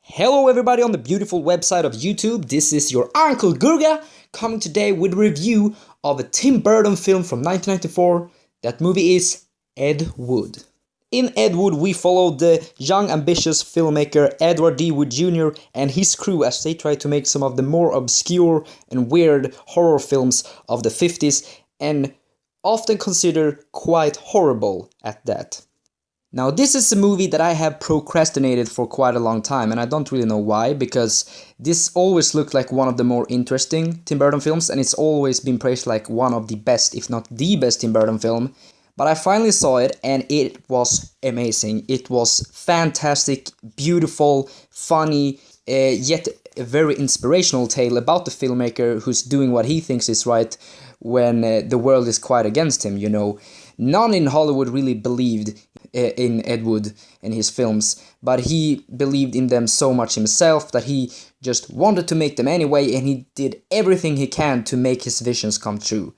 Hello everybody on the beautiful website of YouTube, this is your Uncle Gurga coming today with a review of a Tim Burton film from 1994. That movie is Ed Wood. In Ed Wood we follow the young ambitious filmmaker Edward D. Wood Jr. and his crew as they try to make some of the more obscure and weird horror films of the 50s and often considered quite horrible at that. Now this is a movie that I have procrastinated for quite a long time and I don't really know why, because this always looked like one of the more interesting Tim Burton films and it's always been praised like one of the best, if not the best Tim Burton film. But I finally saw it and it was amazing. It was fantastic, beautiful, funny, yet a very inspirational tale about the filmmaker who's doing what he thinks is right when the world is quite against him, you know. None in Hollywood really believed in Ed Wood and his films, but he believed in them so much himself that he just wanted to make them anyway, and he did everything he can to make his visions come true.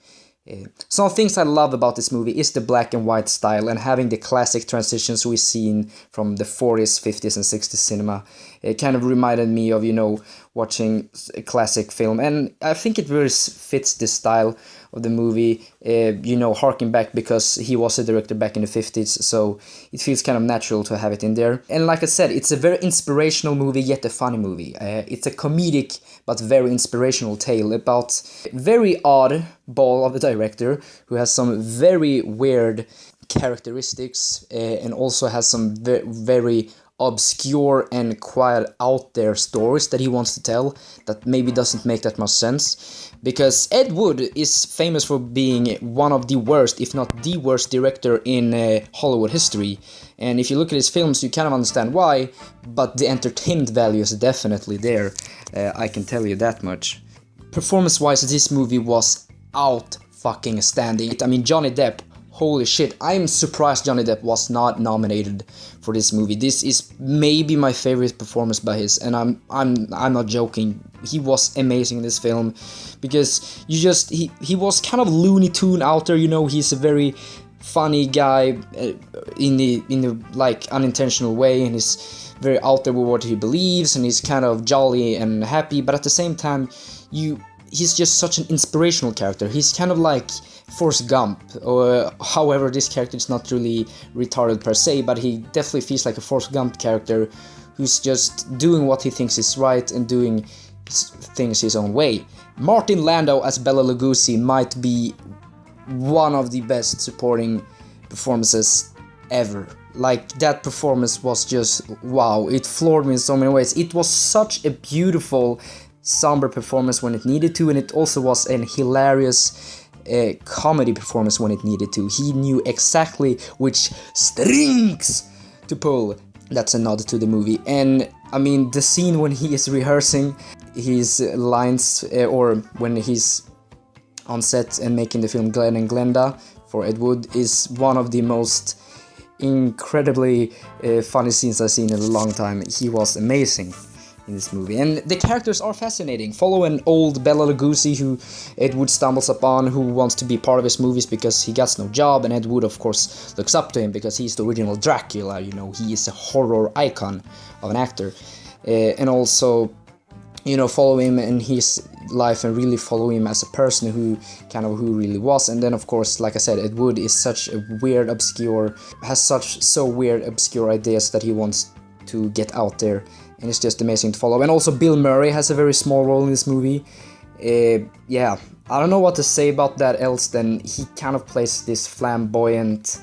Some things I love about this movie is the black and white style and having the classic transitions we've seen from the 40s, 50s and 60s cinema. It kind of reminded me of, you know, watching a classic film, and I think it really fits the style of the movie, you know, harking back because he was a director back in the 50s, so it feels kind of natural to have it in there. And like I said, it's a very inspirational movie, yet a funny movie. It's a comedic but very inspirational tale about very odd ball of a director who has some very weird characteristics and also has some very obscure and quite out there stories that he wants to tell that maybe doesn't make that much sense, because Ed Wood is famous for being one of the worst, if not the worst director in Hollywood history, and if you look at his films you kind of understand why, but the entertainment value is definitely there, I can tell you that much. Performance wise this movie was out fucking standing. I mean, Johnny Depp, holy shit, I'm surprised Johnny Depp was not nominated for this movie. This is maybe my favorite performance by his, and I'm not joking. He was amazing in this film because he was kind of Looney Tune out there, you know. He's a very funny guy in the like unintentional way, and he's very out there with what he believes, and he's kind of jolly and happy, but at the same time he's just such an inspirational character. He's kind of like Forrest Gump, or however, this character is not really retarded per se, but he definitely feels like a Forrest Gump character who's just doing what he thinks is right and doing things his own way. Martin Landau as Bela Lugosi might be one of the best supporting performances ever. Like, that performance was just wow, it floored me in so many ways. It was such a beautiful, somber performance when it needed to, and it also was an hilarious comedy performance when it needed to. He knew exactly which strings to pull. That's a nod to the movie. And I mean, the scene when he is rehearsing his lines, or when he's on set and making the film Glenn and Glenda for Ed Wood, is one of the most incredibly funny scenes I've seen in a long time. He was amazing in this movie, and the characters are fascinating. Follow an old Bela Lugosi who Ed Wood stumbles upon, who wants to be part of his movies because he gets no job, and Ed Wood of course looks up to him because he's the original Dracula, you know, he is a horror icon of an actor. And also, you know, follow him in his life and really follow him as a person who he really was. And then of course, like I said, Ed Wood is such a weird, obscure, has so weird, obscure ideas that he wants to get out there, and it's just amazing to follow. And also Bill Murray has a very small role in this movie. Yeah, I don't know what to say about that else than he kind of plays this flamboyant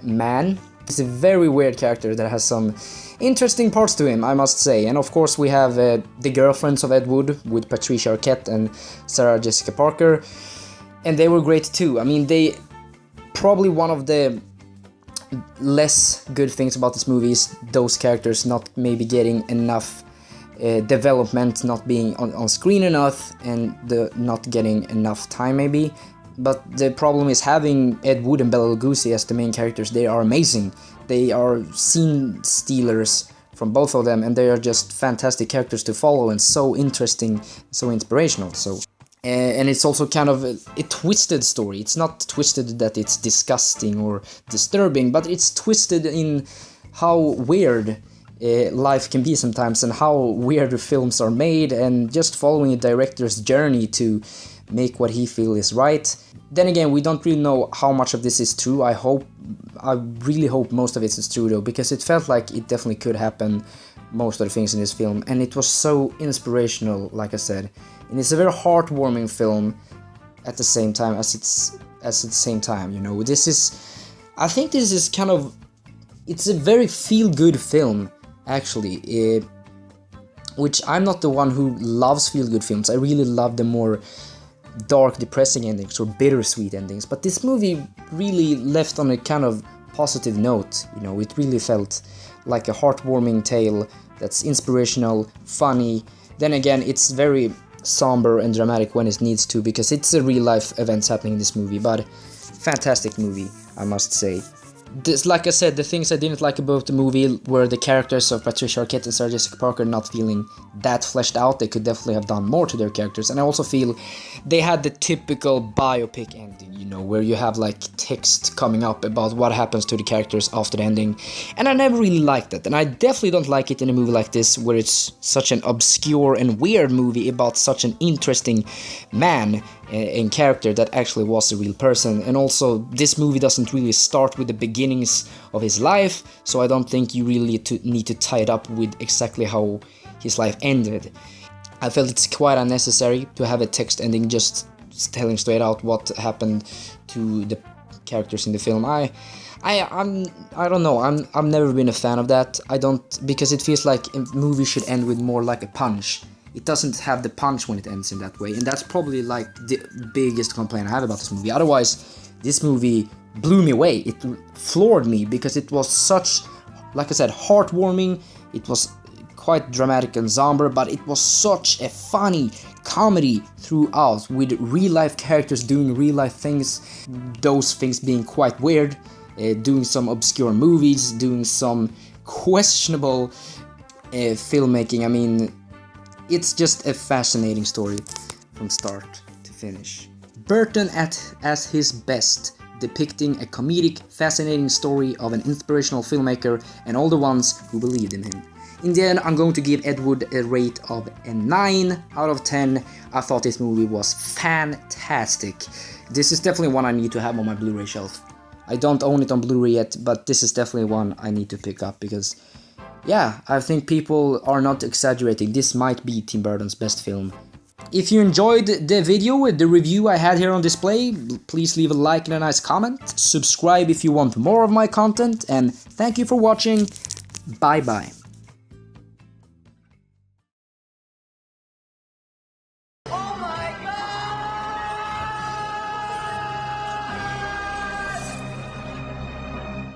man. He's a very weird character that has some interesting parts to him, I must say. And of course we have the girlfriends of Ed Wood with Patricia Arquette and Sarah Jessica Parker, and they were great too. I mean, they probably one of the less good things about this movie is those characters not maybe getting enough development, not being on screen enough, and not getting enough time maybe. But the problem is having Ed Wood and Bela Lugosi as the main characters. They are amazing. They are scene stealers from both of them, and they are just fantastic characters to follow and so interesting, so inspirational. So and it's also kind of a twisted story. It's not twisted that it's disgusting or disturbing, but it's twisted in how weird life can be sometimes, and how weird films are made, and just following a director's journey to make what he feels is right. Then again, we don't really know how much of this is true. I really hope most of it is true though, because it felt like it definitely could happen, most of the things in this film, and it was so inspirational, like I said. And it's a very heartwarming film at the same time you know. I think this is kind of, it's a very feel-good film, actually, which I'm not the one who loves feel-good films. I really love the more dark, depressing endings or bittersweet endings, but this movie really left on a kind of positive note, you know. It really felt like a heartwarming tale that's inspirational, funny. Then again, it's very somber and dramatic when it needs to, because it's a real-life events happening in this movie, but fantastic movie, I must say. This, like I said, the things I didn't like about the movie were the characters of Patricia Arquette and Sarah Jessica Parker not feeling that fleshed out. They could definitely have done more to their characters, and I also feel they had the typical biopic ending, you know, where you have like text coming up about what happens to the characters after the ending, and I never really liked that, and I definitely don't like it in a movie like this, where it's such an obscure and weird movie about such an interesting man and character that actually was a real person. And also, this movie doesn't really start with the beginnings of his life, so I don't think you really need to tie it up with exactly how his life ended. I felt it's quite unnecessary to have a text ending just telling straight out what happened to the characters in the film. I don't know. I've never been a fan of that. Because it feels like a movie should end with more like a punch. It doesn't have the punch when it ends in that way, and that's probably like the biggest complaint I have about this movie. Otherwise, this movie blew me away. It floored me because it was such, like I said, heartwarming. It was quite dramatic and somber, but it was such a funny comedy throughout, with real-life characters doing real-life things, those things being quite weird, doing some obscure movies, doing some questionable filmmaking. I mean, it's just a fascinating story from start to finish. Burton as his best, depicting a comedic, fascinating story of an inspirational filmmaker and all the ones who believed in him. In the end, I'm going to give Ed Wood a rate of a 9 out of 10. I thought this movie was fantastic. This is definitely one I need to have on my Blu-ray shelf. I don't own it on Blu-ray yet, but this is definitely one I need to pick up, because yeah, I think people are not exaggerating. This might be Tim Burton's best film. If you enjoyed the video, the review I had here on display, please leave a like and a nice comment. Subscribe if you want more of my content, and thank you for watching. Bye bye.